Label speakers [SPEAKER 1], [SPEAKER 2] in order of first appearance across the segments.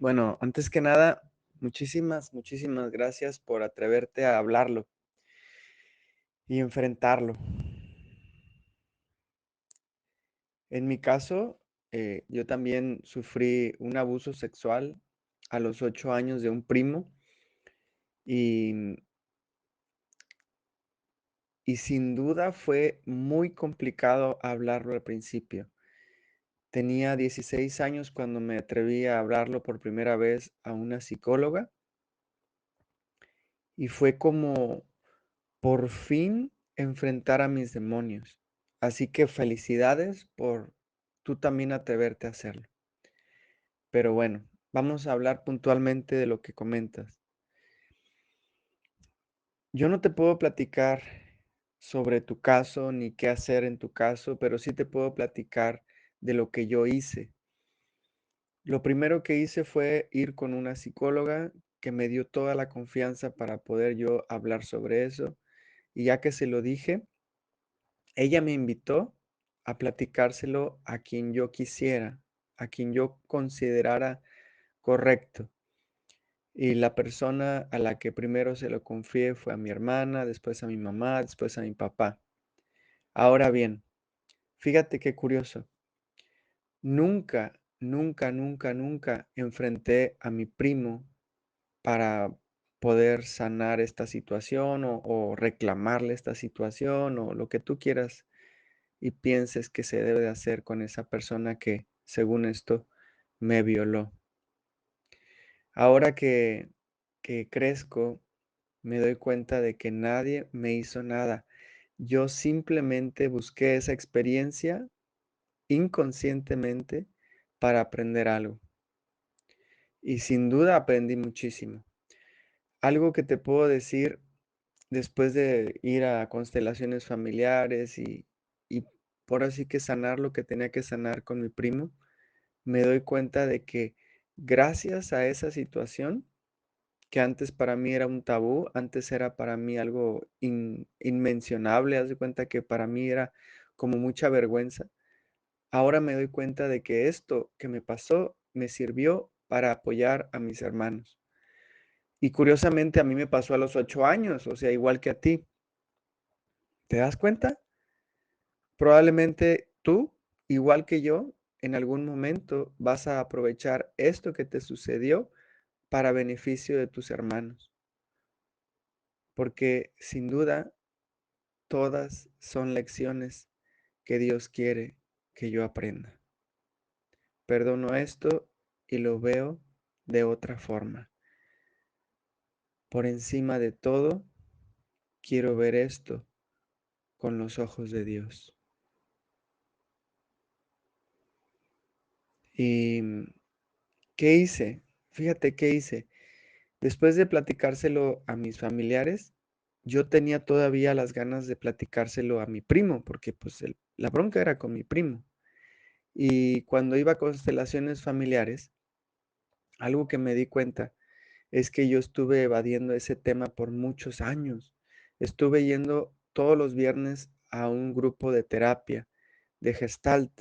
[SPEAKER 1] Bueno, antes que nada, muchísimas gracias por atreverte a hablarlo y enfrentarlo. En mi caso, yo también sufrí un abuso sexual a los 8 años de un primo y, y sin duda fue muy complicado hablarlo al principio. Tenía 16 años cuando me atreví a hablarlo por primera vez a una psicóloga y fue como por fin enfrentar a mis demonios. Así que felicidades por tú también atreverte a hacerlo. Pero bueno, vamos a hablar puntualmente de lo que comentas. Yo no te puedo platicar sobre tu caso ni qué hacer en tu caso, pero sí te puedo platicar de lo que yo hice. Lo primero que hice fue ir con una psicóloga que me dio toda la confianza para poder yo hablar sobre eso. Y ya que se lo dije, ella me invitó a platicárselo a quien yo quisiera, a quien yo considerara correcto. Y la persona a la que primero se lo confié fue a mi hermana, después a mi mamá, después a mi papá. Ahora bien, fíjate qué curioso. Nunca enfrenté a mi primo para poder sanar esta situación o reclamarle esta situación o lo que tú quieras y pienses que se debe de hacer con esa persona que, según esto, me violó. Ahora que crezco, me doy cuenta de que nadie me hizo nada. Yo simplemente busqué esa experiencia inconscientemente para aprender algo. Y sin duda aprendí muchísimo. Algo que te puedo decir después de ir a constelaciones familiares y por así que sanar lo que tenía que sanar con mi primo, me doy cuenta de que gracias a esa situación, que antes para mí era un tabú, antes era para mí algo inmencionable, haz de cuenta que para mí era como mucha vergüenza. Ahora me doy cuenta de que esto que me pasó me sirvió para apoyar a mis hermanos. Y curiosamente a mí me pasó a los 8 años, o sea, igual que a ti. ¿Te das cuenta? Probablemente tú, igual que yo, en algún momento vas a aprovechar esto que te sucedió para beneficio de tus hermanos, porque sin duda todas son lecciones que Dios quiere que yo aprenda. Perdono esto y lo veo de otra forma. Por encima de todo, quiero ver esto con los ojos de Dios. ¿Y qué hice? Fíjate qué hice. Después de platicárselo a mis familiares, yo tenía todavía las ganas de platicárselo a mi primo, porque pues la bronca era con mi primo. Y cuando iba a constelaciones familiares, algo que me di cuenta es que yo estuve evadiendo ese tema por muchos años. Estuve yendo todos los viernes a un grupo de terapia, de Gestalt.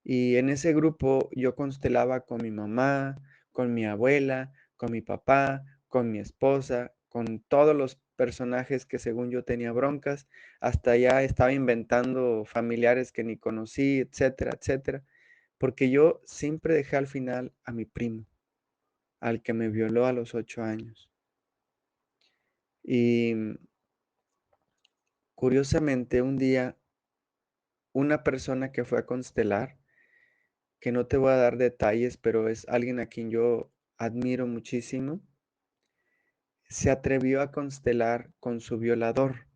[SPEAKER 1] Y en ese grupo yo constelaba con mi mamá, con mi abuela, con mi papá, con mi esposa, con todos los personajes que según yo tenía broncas, hasta ya estaba inventando familiares que ni conocí, etcétera, etcétera, porque yo siempre dejé al final a mi primo, al que me violó a los 8 años. Y curiosamente un día una persona que fue a constelar, que no te voy a dar detalles, pero es alguien a quien yo admiro muchísimo, se atrevió a constelar con su violador.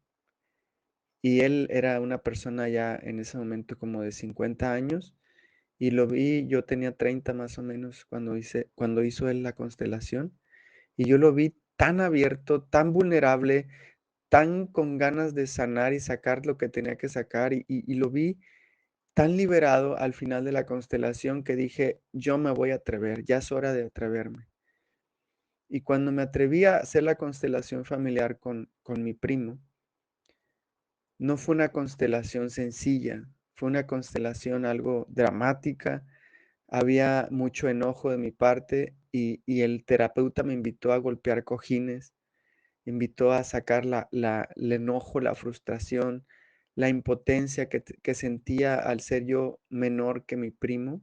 [SPEAKER 1] Y él era una persona ya en ese momento como de 50 años y lo vi, yo tenía 30 más o menos cuando hizo él la constelación y yo lo vi tan abierto, tan vulnerable, tan con ganas de sanar y sacar lo que tenía que sacar y lo vi tan liberado al final de la constelación que dije, yo me voy a atrever, ya es hora de atreverme. Y cuando me atreví a hacer la constelación familiar con mi primo, no fue una constelación sencilla, fue una constelación algo dramática, había mucho enojo de mi parte y el terapeuta me invitó a golpear cojines, invitó a sacar el enojo, la frustración, la impotencia que sentía al ser yo menor que mi primo.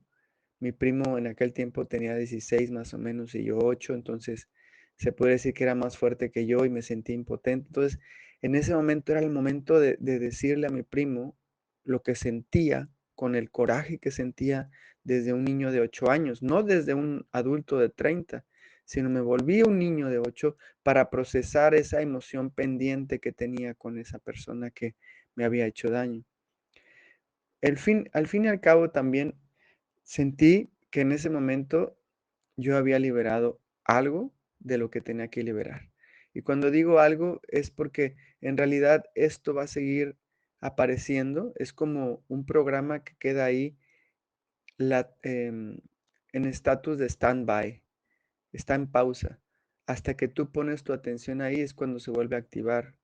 [SPEAKER 1] Mi primo en aquel tiempo tenía 16 más o menos y yo 8, entonces se puede decir que era más fuerte que yo y me sentí impotente. Entonces, en ese momento era el momento de decirle a mi primo lo que sentía con el coraje que sentía desde un niño de 8 años, no desde un adulto de 30, sino me volví un niño de 8 para procesar esa emoción pendiente que tenía con esa persona que me había hecho daño. Al fin y al cabo también sentí que en ese momento yo había liberado algo de lo que tenía que liberar. Y cuando digo algo es porque en realidad esto va a seguir apareciendo. Es como un programa que queda ahí la- em, en estatus de stand-by, está en pausa. Hasta que tú pones tu atención ahí es cuando se vuelve a activar.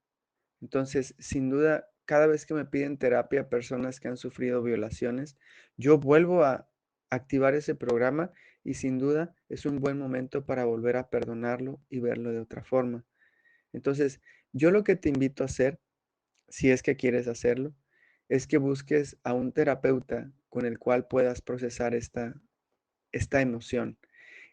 [SPEAKER 1] Entonces, sin duda, cada vez que me piden terapia personas que han sufrido violaciones, yo vuelvo a activar ese programa y sin duda es un buen momento para volver a perdonarlo y verlo de otra forma. Entonces, yo lo que te invito a hacer, si es que quieres hacerlo, es que busques a un terapeuta con el cual puedas procesar esta emoción.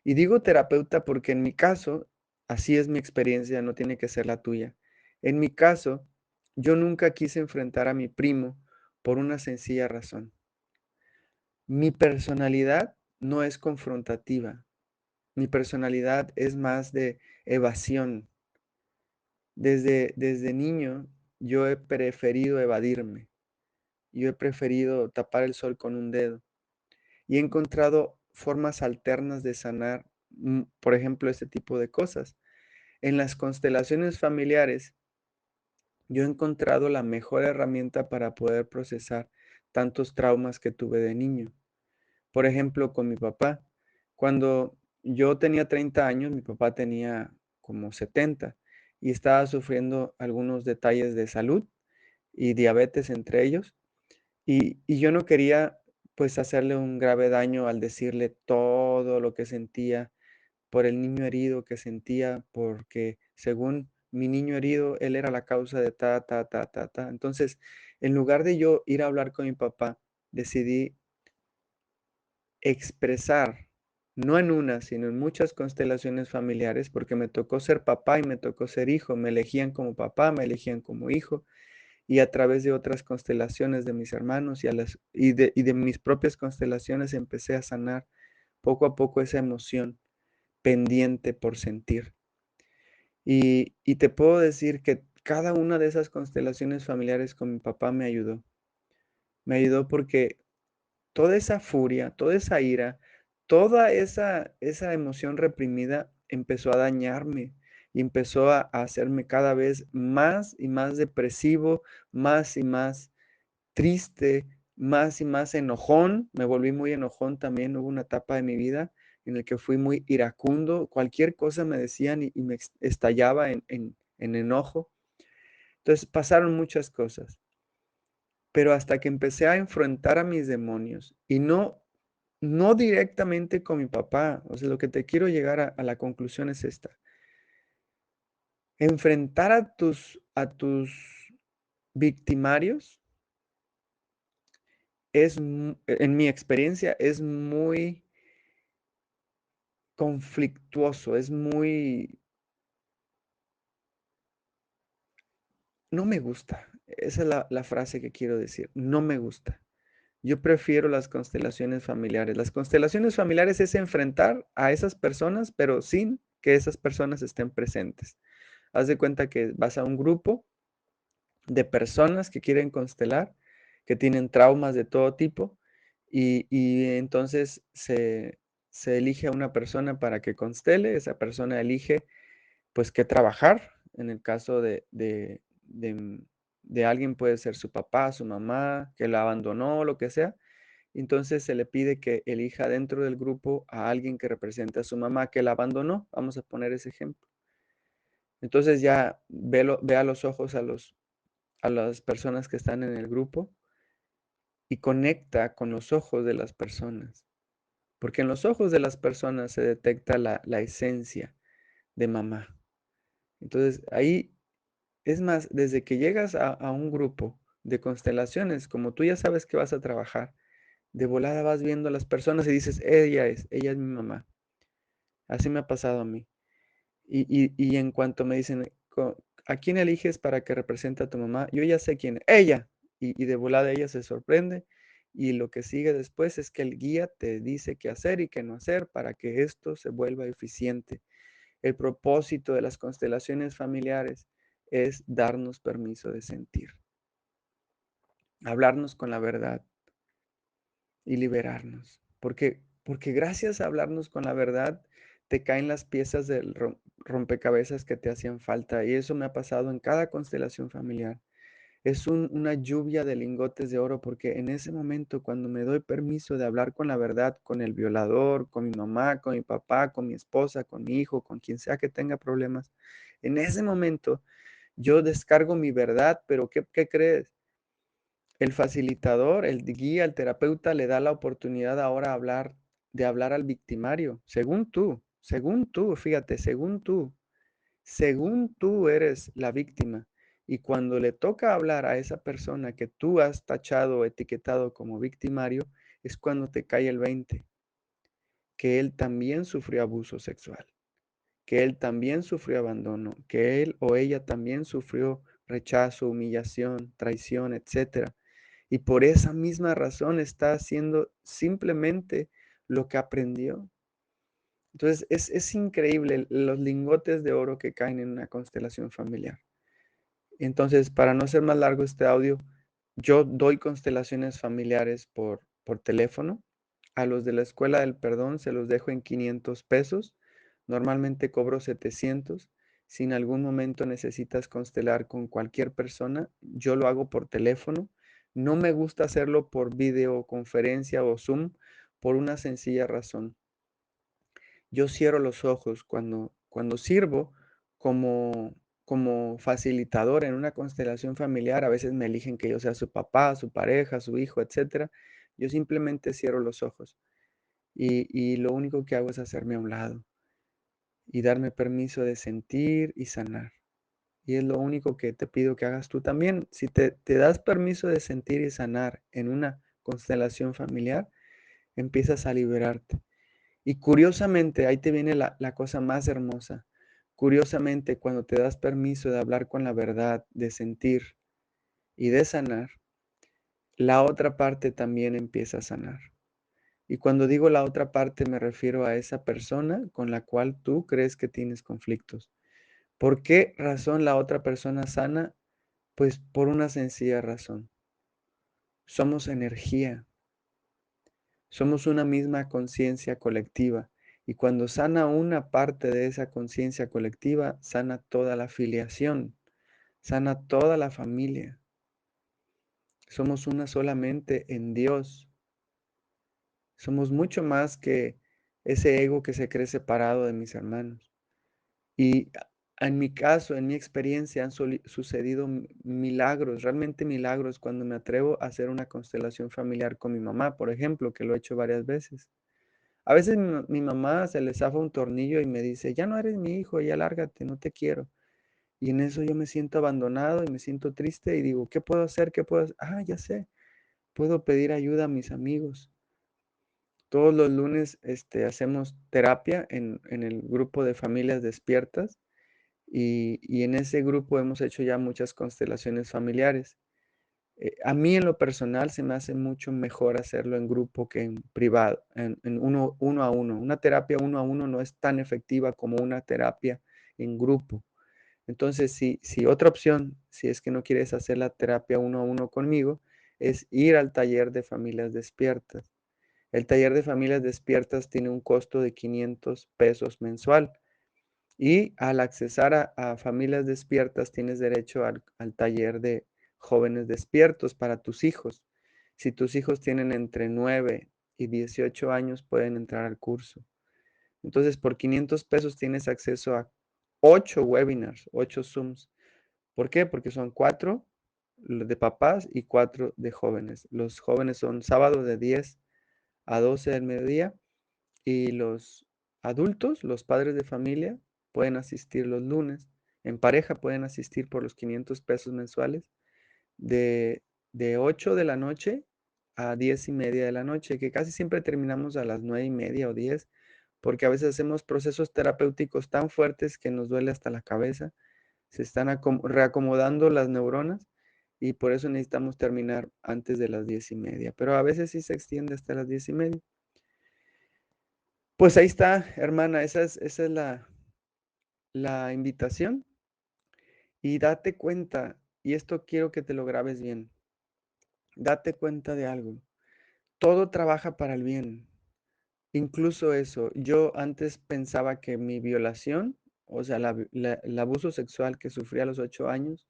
[SPEAKER 1] Y digo terapeuta porque en mi caso, así es mi experiencia, no tiene que ser la tuya. En mi caso, yo nunca quise enfrentar a mi primo por una sencilla razón. Mi personalidad no es confrontativa, mi personalidad es más de evasión. Desde niño yo he preferido evadirme, yo he preferido tapar el sol con un dedo y he encontrado formas alternas de sanar, por ejemplo, este tipo de cosas. En las constelaciones familiares, yo he encontrado la mejor herramienta para poder procesar tantos traumas que tuve de niño. Por ejemplo, con mi papá. Cuando yo tenía 30 años, mi papá tenía como 70 y estaba sufriendo algunos detalles de salud y diabetes entre ellos. Y yo no quería pues hacerle un grave daño al decirle todo lo que sentía por el niño herido que sentía, porque según mi niño herido, él era la causa de ta, ta, ta, ta, ta. Entonces, en lugar de yo ir a hablar con mi papá, decidí expresar, no en una, sino en muchas constelaciones familiares, porque me tocó ser papá y me tocó ser hijo. Me elegían como papá, me elegían como hijo, y a través de otras constelaciones de mis hermanos y de mis propias constelaciones empecé a sanar poco a poco esa emoción pendiente por sentir. Y te puedo decir que cada una de esas constelaciones familiares con mi papá me ayudó. Me ayudó porque toda esa furia, toda esa ira, toda esa emoción reprimida empezó a dañarme y empezó a hacerme cada vez más y más depresivo, más y más triste, más y más enojón. Me volví muy enojón también. Hubo una etapa de mi vida en el que fui muy iracundo. Cualquier cosa me decían y me estallaba en enojo. Entonces pasaron muchas cosas, pero hasta que empecé a enfrentar a mis demonios y no directamente con mi papá. O sea, lo que te quiero llegar a la conclusión es esta. Enfrentar a tus victimarios en mi experiencia, es muy conflictuoso, es muy no me gusta. Esa es la frase que quiero decir, no me gusta. Yo prefiero las constelaciones familiares. Las constelaciones familiares es enfrentar a esas personas, pero sin que esas personas estén presentes. Haz de cuenta que vas a un grupo de personas que quieren constelar, que tienen traumas de todo tipo, y entonces se elige a una persona para que constele, esa persona elige pues qué trabajar. En el caso de alguien puede ser su papá, su mamá, que la abandonó, lo que sea. Entonces se le pide que elija dentro del grupo a alguien que represente a su mamá que la abandonó. Vamos a poner ese ejemplo. Entonces ya ve a los ojos a las personas que están en el grupo y conecta con los ojos de las personas. porque en los ojos de las personas se detecta la esencia de mamá. Entonces, ahí, es más, desde que llegas a un grupo de constelaciones, como tú ya sabes que vas a trabajar, de volada vas viendo a las personas y dices, ella es mi mamá. Así me ha pasado a mí. Y en cuanto me dicen, ¿a quién eliges para que represente a tu mamá? Yo ya sé quién, ella. Y de volada ella se sorprende. Y lo que sigue después es que el guía te dice qué hacer y qué no hacer para que esto se vuelva eficiente. El propósito de las constelaciones familiares es darnos permiso de sentir, hablarnos con la verdad y liberarnos. Porque gracias a hablarnos con la verdad, te caen las piezas del rompecabezas que te hacían falta. Y eso me ha pasado en cada constelación familiar. Es una lluvia de lingotes de oro porque en ese momento, cuando me doy permiso de hablar con la verdad, con el violador, con mi mamá, con mi papá, con mi esposa, con mi hijo, con quien sea que tenga problemas, en ese momento yo descargo mi verdad, pero ¿qué crees? El facilitador, el guía, el terapeuta le da la oportunidad ahora de hablar al victimario, según tú, fíjate, según tú eres la víctima. Y cuando le toca hablar a esa persona que tú has tachado o etiquetado como victimario, es cuando te cae el 20, que él también sufrió abuso sexual, que él también sufrió abandono, que él o ella también sufrió rechazo, humillación, traición, etcétera. Y por esa misma razón está haciendo simplemente lo que aprendió. Entonces, es increíble los lingotes de oro que caen en una constelación familiar. Entonces, para no hacer más largo este audio, yo doy constelaciones familiares por teléfono. A los de la Escuela del Perdón se los dejo en 500 pesos. Normalmente cobro 700. Si en algún momento necesitas constelar con cualquier persona, yo lo hago por teléfono. No me gusta hacerlo por videoconferencia o Zoom por una sencilla razón. Yo cierro los ojos cuando sirvo como facilitador en una constelación familiar. A veces me eligen que yo sea su papá, su pareja, su hijo, etcétera. Yo simplemente cierro los ojos y lo único que hago es hacerme a un lado y darme permiso de sentir y sanar. Y es lo único que te pido que hagas tú también. Si te das permiso de sentir y sanar en una constelación familiar, empiezas a liberarte. Y curiosamente, ahí te viene la cosa más hermosa. Curiosamente, cuando te das permiso de hablar con la verdad, de sentir y de sanar, la otra parte también empieza a sanar. Y cuando digo la otra parte, me refiero a esa persona con la cual tú crees que tienes conflictos. ¿Por qué razón la otra persona sana? Pues por una sencilla razón. Somos energía. Somos una misma conciencia colectiva y cuando sana una parte de esa conciencia colectiva, sana toda la filiación, sana toda la familia. Somos una solamente en Dios. Somos mucho más que ese ego que se cree separado de mis hermanos. Y en mi caso, en mi experiencia, han sucedido milagros, realmente milagros, cuando me atrevo a hacer una constelación familiar con mi mamá, por ejemplo, que lo he hecho varias veces. A veces mi mamá se le zafa un tornillo y me dice, ya no eres mi hijo, ya lárgate, no te quiero. Y en eso yo me siento abandonado y me siento triste y digo, ¿qué puedo hacer? ¿Qué puedo hacer? Ah, ya sé, puedo pedir ayuda a mis amigos. Todos los lunes hacemos terapia en el grupo de familias despiertas y en ese grupo hemos hecho ya muchas constelaciones familiares. A mí en lo personal se me hace mucho mejor hacerlo en grupo que en privado, en uno a uno. Una terapia uno a uno no es tan efectiva como una terapia en grupo. Entonces, si otra opción, si es que no quieres hacer la terapia uno a uno conmigo, es ir al taller de familias despiertas. El taller de familias despiertas tiene un costo de 500 pesos mensual. Y al accesar a familias despiertas, tienes derecho al taller de jóvenes despiertos para tus hijos. Si tus hijos tienen entre 9 y 18 años, pueden entrar al curso. Entonces, por 500 pesos tienes acceso a 8 webinars, 8 Zooms. ¿Por qué? Porque son 4 de papás y 4 de jóvenes. Los jóvenes son sábados de 10 a 12 del mediodía y los adultos, los padres de familia, pueden asistir los lunes. En pareja pueden asistir por los 500 pesos mensuales de, de 8 de la noche a 10:30 de la noche, que casi siempre terminamos a las 9:30 o 10, porque a veces hacemos procesos terapéuticos tan fuertes que nos duele hasta la cabeza, se están reacomodando las neuronas y por eso necesitamos terminar antes de las 10:30, pero a veces sí se extiende hasta las 10:30. Pues ahí está, hermana, esa es la invitación. Y date cuenta, y esto quiero que te lo grabes bien, date cuenta de algo. Todo trabaja para el bien. Incluso eso, yo antes pensaba que mi violación, o sea, el abuso sexual que sufrí a los 8 años,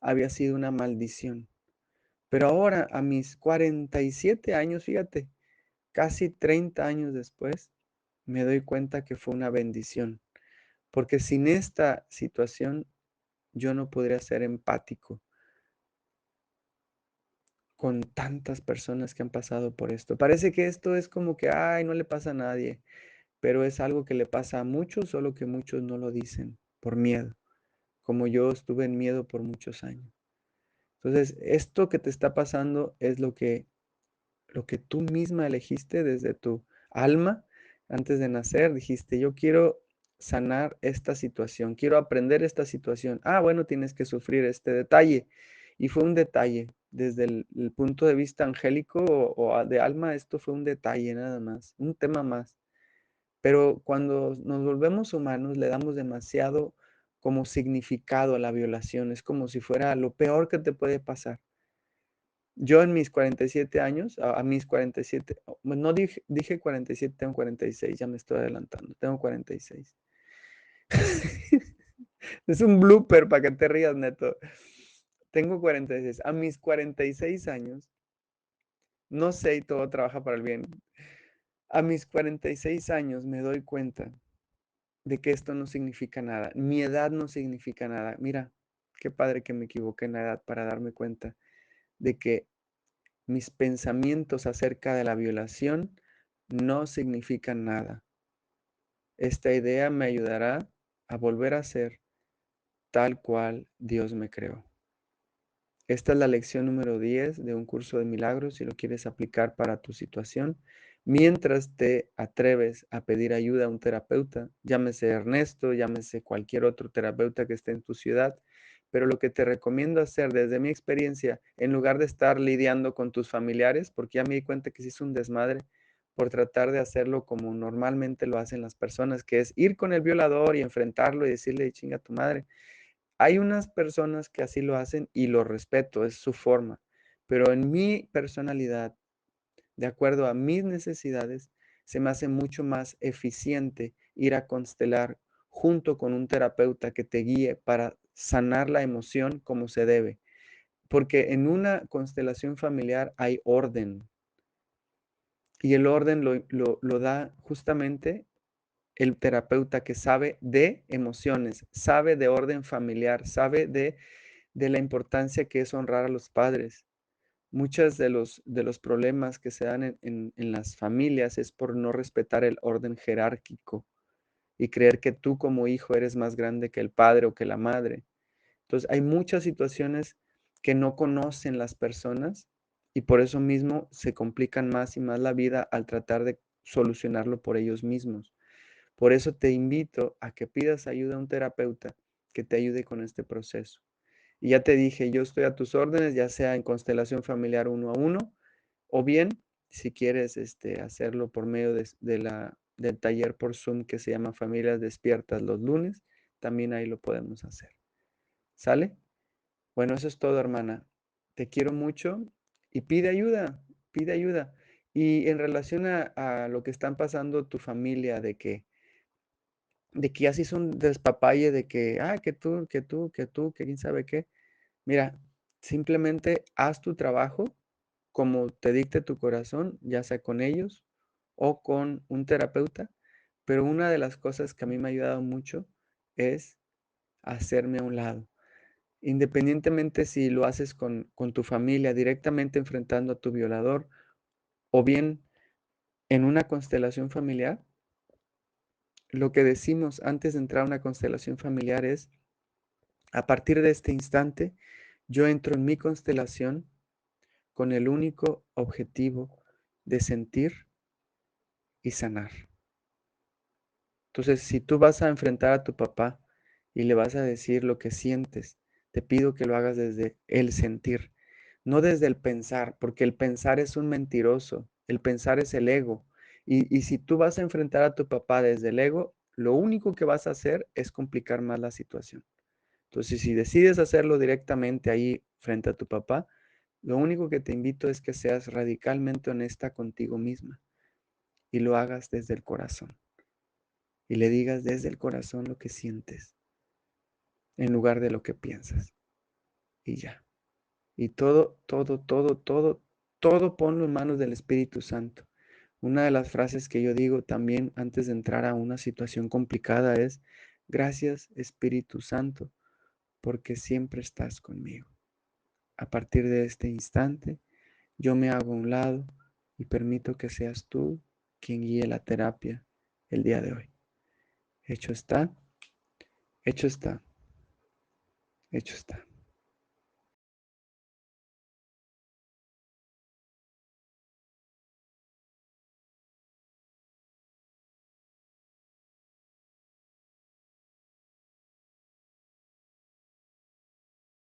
[SPEAKER 1] había sido una maldición. Pero ahora, a mis 47 años, fíjate, casi 30 años después, me doy cuenta que fue una bendición. Porque sin esta situación, yo no podría ser empático con tantas personas que han pasado por esto. Parece que esto es como que, ay, no le pasa a nadie, pero es algo que le pasa a muchos, solo que muchos no lo dicen por miedo, como yo estuve en miedo por muchos años. Entonces, esto que te está pasando es lo que tú misma elegiste desde tu alma antes de nacer. Dijiste, yo quiero sanar esta situación, quiero aprender esta situación. Ah, bueno, tienes que sufrir este detalle. Y fue un detalle. Desde el punto de vista angélico o de alma, esto fue un detalle nada más, un tema más. Pero cuando nos volvemos humanos, le damos demasiado como significado a la violación. Es como si fuera lo peor que te puede pasar. Yo en mis 47 años, a mis 47, bueno, no dije 47, tengo 46, ya me estoy adelantando, tengo 46. Es un blooper para que te rías, neto. Tengo 46. A mis 46 años, no sé, y todo trabaja para el bien. A mis 46 años me doy cuenta de que esto no significa nada. Mi edad no significa nada. Mira, qué padre que me equivoqué en la edad para darme cuenta de que mis pensamientos acerca de la violación no significan nada. Esta idea me ayudará a volver a ser tal cual Dios me creó. Esta es la lección número 10 de un curso de milagros si lo quieres aplicar para tu situación. Mientras te atreves a pedir ayuda a un terapeuta, llámese Ernesto, llámese cualquier otro terapeuta que esté en tu ciudad, pero lo que te recomiendo hacer desde mi experiencia, en lugar de estar lidiando con tus familiares, porque ya me di cuenta que sí es un desmadre por tratar de hacerlo como normalmente lo hacen las personas, que es ir con el violador y enfrentarlo y decirle, chinga tu madre. Hay unas personas que así lo hacen y lo respeto, es su forma, pero en mi personalidad, de acuerdo a mis necesidades, se me hace mucho más eficiente ir a constelar junto con un terapeuta que te guíe para sanar la emoción como se debe, porque en una constelación familiar hay orden y el orden lo da justamente el terapeuta que sabe de emociones, sabe de orden familiar, sabe de la importancia que es honrar a los padres. Muchos de los problemas que se dan en las familias es por no respetar el orden jerárquico y creer que tú como hijo eres más grande que el padre o que la madre. Entonces, hay muchas situaciones que no conocen las personas y por eso mismo se complican más y más la vida al tratar de solucionarlo por ellos mismos. Por eso te invito a que pidas ayuda a un terapeuta que te ayude con este proceso. Y ya te dije, yo estoy a tus órdenes, ya sea en constelación familiar uno a uno, o bien si quieres hacerlo por medio del taller por Zoom que se llama Familias Despiertas los lunes, también ahí lo podemos hacer. ¿Sale? Bueno, eso es todo, hermana. Te quiero mucho y pide ayuda, pide ayuda. Y en relación a lo que están pasando tu familia, de que ya se hizo un despapalle, de que, que quién sabe qué. Mira, simplemente haz tu trabajo como te dicte tu corazón, ya sea con ellos o con un terapeuta, pero una de las cosas que a mí me ha ayudado mucho es hacerme a un lado. Independientemente si lo haces con tu familia, directamente enfrentando a tu violador, o bien en una constelación familiar, lo que decimos antes de entrar a una constelación familiar es, a partir de este instante, yo entro en mi constelación con el único objetivo de sentir y sanar. Entonces, si tú vas a enfrentar a tu papá y le vas a decir lo que sientes, te pido que lo hagas desde el sentir, no desde el pensar, porque el pensar es un mentiroso, el pensar es el ego. Y si tú vas a enfrentar a tu papá desde el ego, lo único que vas a hacer es complicar más la situación. Entonces, si decides hacerlo directamente ahí frente a tu papá, lo único que te invito es que seas radicalmente honesta contigo misma y lo hagas desde el corazón y le digas desde el corazón lo que sientes en lugar de lo que piensas y ya. Y todo, todo, todo, todo, todo ponlo en manos del Espíritu Santo. Una de las frases que yo digo también antes de entrar a una situación complicada es, gracias Espíritu Santo, porque siempre estás conmigo. A partir de este instante, yo me hago a un lado y permito que seas tú quien guíe la terapia el día de hoy. Hecho está, hecho está, hecho está.